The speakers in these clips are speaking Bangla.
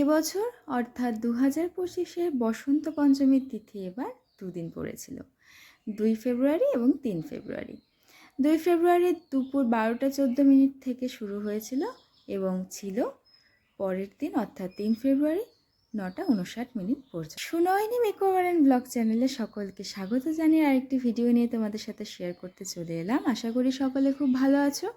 এবছর অর্থাৎ 2025-এর বসন্ত পঞ্চমীর তিথি এবার দুদিন পড়েছিল, 2 ফেব্রুয়ারি এবং 3 ফেব্রুয়ারি। 2 ফেব্রুয়ারি দুপুর 12:14 থেকে শুরু হয়েছিল এবং ছিল পরের দিন অর্থাৎ 3 ফেব্রুয়ারি 9:59 পর্যন্ত। সুনয়নী মেকওভার অ্যান্ড ব্লগ চ্যানেলে সকলকে স্বাগত জানিয়ে আরেকটি ভিডিও নিয়ে তোমাদের সাথে শেয়ার করতে চলে এলাম। আশা করি সকলে খুব ভালো আছো।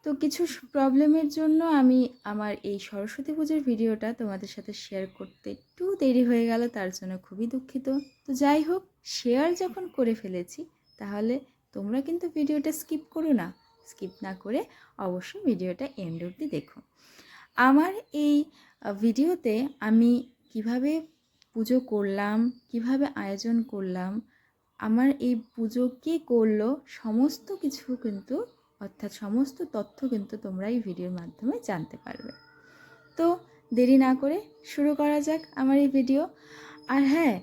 তো কিছু প্রবলেমের জন্য আমি আমার এই সরস্বতী পুজোর ভিডিওটা তোমাদের সাথে শেয়ার করতে একটু দেরি হয়ে গেল, তার জন্য খুবই দুঃখিত। তো যাই হোক, শেয়ার যখন করে ফেলেছি তাহলে তোমরা কিন্তু ভিডিওটা স্কিপ করো না, স্কিপ না করে অবশ্যই ভিডিওটা এন্ড অবধি দেখো। আমার এই ভিডিওতে আমি কিভাবে পুজো করলাম, কিভাবে আয়োজন করলাম, আমার এই পুজো কে করলো, সমস্ত কিছু কিন্তু অর্থাৎ সমস্ত তথ্য কিন্তু তোমরা এই ভিডিওর মাধ্যমে জানতে পারবে। তো দেরি না করে শুরু করা যাক আমার এই ভিডিও। আর হ্যাঁ,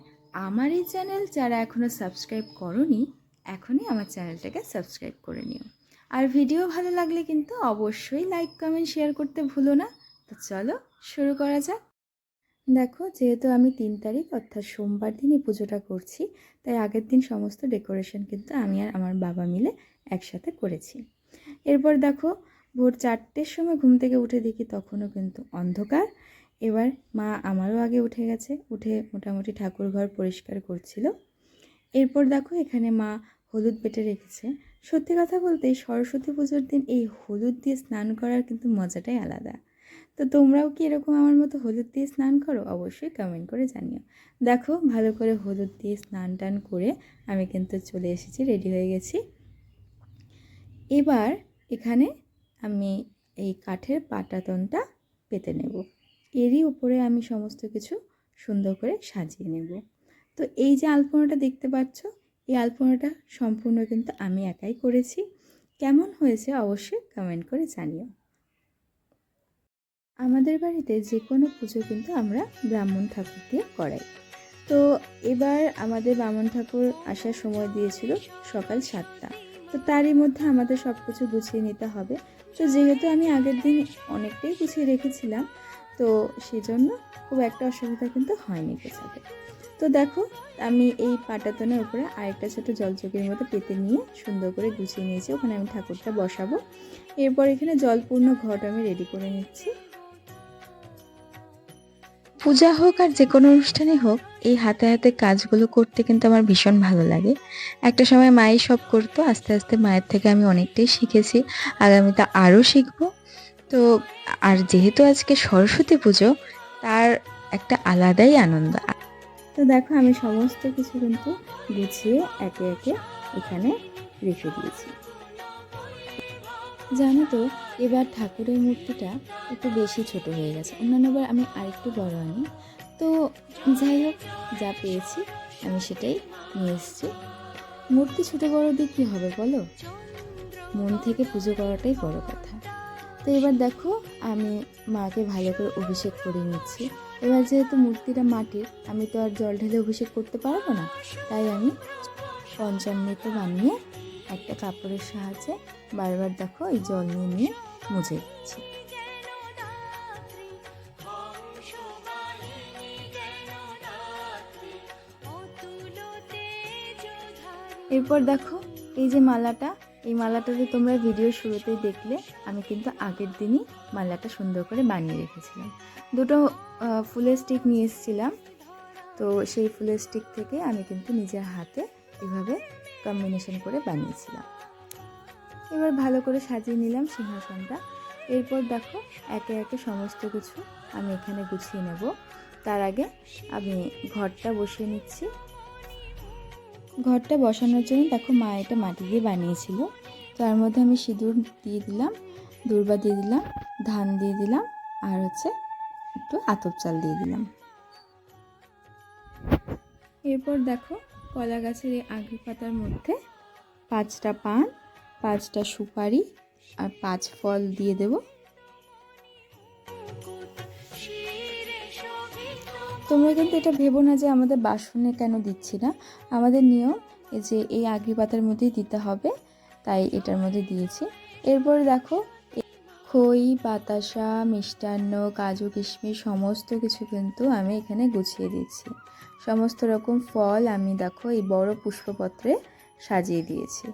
আমার এই চ্যানেল যারা এখনও সাবস্ক্রাইব করোনি, এখনই আমার চ্যানেলটাকে সাবস্ক্রাইব করে নিও। আর ভিডিও ভালো লাগলে কিন্তু অবশ্যই লাইক কমেন্ট শেয়ার করতে ভুলো না। তো চলো শুরু করা যাক। দেখো, যেহেতু আমি 3 তারিখ অর্থাৎ সোমবার দিনই পুজোটা করছি, তাই আগের দিন সমস্ত ডেকোরেশন কিন্তু আমি আর আমার বাবা মিলে একসাথে করেছি। এরপর দেখো, ভোর 4টের সময় ঘুম থেকে উঠে দেখি তখনও কিন্তু অন্ধকার। এবার মা আমারও আগে উঠে গেছে, উঠে মোটামুটি ঠাকুর ঘর পরিষ্কার করছিল। এরপর দেখো, এখানে মা হলুদ বেটে রেখেছে। সত্যি কথা বলতে সরস্বতী পুজোর দিন এই হলুদ দিয়ে স্নান করার কিন্তু মজাটাই আলাদা। তো তোমরাও কি এরকম আমার মতো হলুদ দিয়ে স্নান করো? অবশ্যই কমেন্ট করে জানিও। দেখো, ভালো করে হলুদ দিয়ে স্নান টান করে আমি কিন্তু চলে এসেছি, রেডি হয়ে গেছি। এবার এখানে আমি এই কাঠের পাটাতনটা পেতে নেব, এরই উপরে আমি সমস্ত কিছু সুন্দর করে সাজিয়ে নেব। তো এই যে আলপনাটা দেখতে পাচ্ছ, এই আলপনাটা সম্পূর্ণ কিন্তু আমি একাই করেছি। কেমন হয়েছে অবশ্যই কমেন্ট করে জানিও। আমাদের বাড়িতে যে কোনো পুজো কিন্তু আমরা ব্রাহ্মণ ঠাকুর দিয়ে করাই। তো এবার আমাদের ব্রাহ্মণ ঠাকুর আসার সময় দিয়েছিল সকাল 7টা। তো তারই মধ্যে আমাদের সব কিছু গুছিয়ে নিতে হবে। তো যেহেতু আমি আগের দিন অনেকটাই গুছিয়ে রেখেছিলাম, তো সেজন্য খুব একটা অসুবিধা কিন্তু হয়নি গোছাতে। তো দেখো, আমি এই পাটাতনের উপরে আরেকটা ছোটো জলচৌকির মতো পেতে নিয়ে সুন্দর করে গুছিয়ে নিয়েছি। ওখানে আমি ঠাকুরটা বসাবো। এরপর এখানে জলপূর্ণ ঘট আমি রেডি করে নিচ্ছি। পূজা হোক আর যে কোনো অনুষ্ঠানে হোক, এই হাতে হাতে কাজগুলো করতে কিন্তু আমার ভীষণ ভালো লাগে। একটা সময় মাই সব করতো, আস্তে আস্তে মায়ের থেকে আমি অনেকটাই শিখেছি, আগামীতে আরও শিখবো। তো আর যেহেতু আজকে সরস্বতী পুজো, তার একটা আলাদাই আনন্দ। তো দেখো, আমি সমস্ত কিছু কিন্তু গুছিয়ে একে একে এখানে রেখে দিয়েছি। জানো তো, এবার ঠাকুরের মূর্তিটা একটু বেশি ছোট হয়ে গেছে, অন্যান্যবার আমি আরেকটু বড় আনি। তো যাই হোক, যা পেয়েছি আমি সেটাই নিয়ে এসেছি। মূর্তি ছোটো বড় দিয়ে কী হবে বলো, মন থেকে পুজো করাটাই বড় কথা। তো এবার দেখো, আমি মাকে ভালো করে অভিষেক করে নিচ্ছি। এবার যেহেতু মূর্তিটা মাটির, আমি তো আর জল ঢেলে অভিষেক করতে পারবো না, তাই আমি পঞ্চামৃত বানিয়ে একটা কাপড়ের সাহায্যে বারবার দেখো এই জল নিয়ে নিয়ে মুছে দিচ্ছি। এরপর দেখো, এই যে মালাটা, এই মালাটা যে তোমরা ভিডিও শুরুতেই দেখলে, আমি কিন্তু আগের দিনই মালাটা সুন্দর করে বানিয়ে রেখেছিলাম। দুটো ফুলের স্টিক নিয়ে এসেছিলাম। তো সেই ফুলের স্টিক থেকে আমি কিন্তু নিজের হাতে এভাবে কম্বিনেশন করে বানিয়েছিলাম। এবার ভালো করে সাজিয়ে নিলাম সিংহাসনটা। এরপর দেখো, একে একে সমস্ত কিছু আমি এখানে গুছিয়ে নেব। তার আগে আমি ঘরটা বসিয়ে নিচ্ছি। ঘরটা বসানোর জন্য দেখো, মা এটা মাটি দিয়ে বানিয়েছিল। তার মধ্যে আমি সিঁদুর দিয়ে দিলাম, দূর্বা দিয়ে দিলাম, ধান দিয়ে দিলাম, আর একটু আতপ চাল দিয়ে দিলাম। এরপর দেখো, কলা গাছের এই আগের পাতার মধ্যে 5টা পান, 5টা সুপারি আর 5 ফল দিয়ে দেব। তোমরা কিন্তু এটা ভেবো না যে আমাদের বাসনে কেন দিচ্ছি না। আমাদের নিয়ম এই যে এই আগরি পাতার মধ্যেই দিতে হবে, তাই এটার মধ্যে দিয়েছি। এরপর দেখো খই, বাতাসা, মিষ্টান্ন, কাজু, কিশমিশ সমস্ত কিছু কিন্তু আমি এখানে গুছিয়ে দিচ্ছি। সমস্ত রকম ফল আমি দেখো এই বড় পুষ্পপত্রে সাজিয়ে দিয়েছি।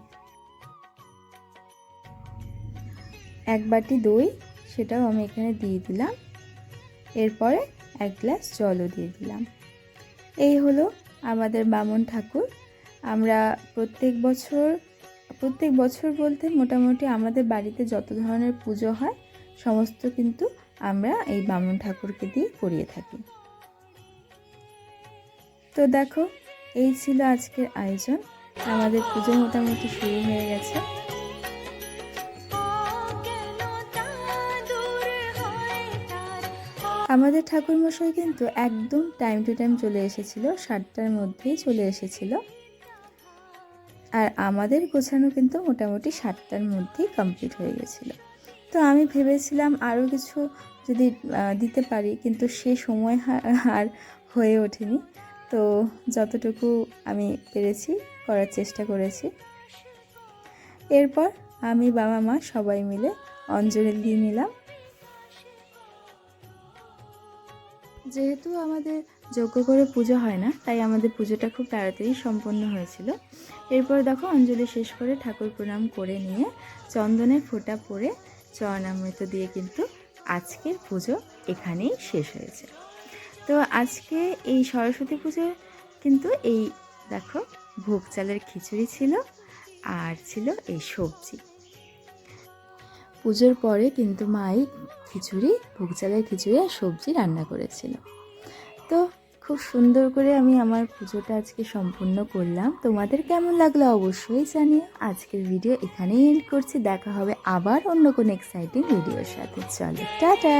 এক বাটি দই, সেটাও আমি এখানে দিয়ে দিলাম। এরপরে এক গ্লাস জলও দিয়ে দিলাম। এই হলো আমাদের বামন ঠাকুর। আমরা প্রত্যেক বছর বলতে মোটামুটি আমাদের বাড়িতে যত ধরনের পুজো হয় সমস্ত কিন্তু আমরা এই বামন ঠাকুরকে দিয়ে করিয়ে থাকি। তো দেখো, এই ছিল আজকের আয়োজন। আমাদের পুজো মোটামুটি শুরু হয়ে গেছে। আমাদের ঠাকুরমশাই কিন্তু একদম টাইম টু টাইম চলে এসেছিল, 7টার মধ্যেই চলে এসেছিল। আর আমাদের গোছানো কিন্তু মোটামুটি 7টার মধ্যেই কমপ্লিট হয়ে গেছিলো। তো আমি ভেবেছিলাম আরও কিছু যদি দিতে পারি, কিন্তু সে সময় আর হয়ে ওঠেনি। তো যতটুকু আমি পেরেছি করার চেষ্টা করেছি। এরপর আমি, বাবা, মা সবাই মিলে অঞ্জলি দিয়ে নিলাম। যেহেতু আমাদের যজ্ঞ করে পুজো হয় না, তাই আমাদের পুজোটা খুব তাড়াতাড়ি সম্পন্ন হয়েছিল। এরপর দেখো অঞ্জলি শেষ করে ঠাকুর প্রণাম করে নিয়ে চন্দনের ফোঁটা পরে চরণামৃত দিয়ে কিন্তু আজকের পুজো এখানেই শেষ হয়েছে। তো আজকে এই সরস্বতী পুজোর কিন্তু এই দেখো ভোগ চালের খিচুড়ি ছিল, আর ছিল এই সবজি। পুজোর পরে কিন্তু মাই খিচুড়ি, ভোগ চালের খিচুড়ি আর সবজি রান্না করেছিল। তো খুব সুন্দর করে আমি আমার পুজোটা আজকে সম্পূর্ণ করলাম। তোমাদের কেমন লাগলো অবশ্যই জানিও। আজকের ভিডিও এখানেই এন্ড করছি। দেখা হবে আবার অন্য কোনো এক্সাইটিং ভিডিওর সাথে। চলো টাটা।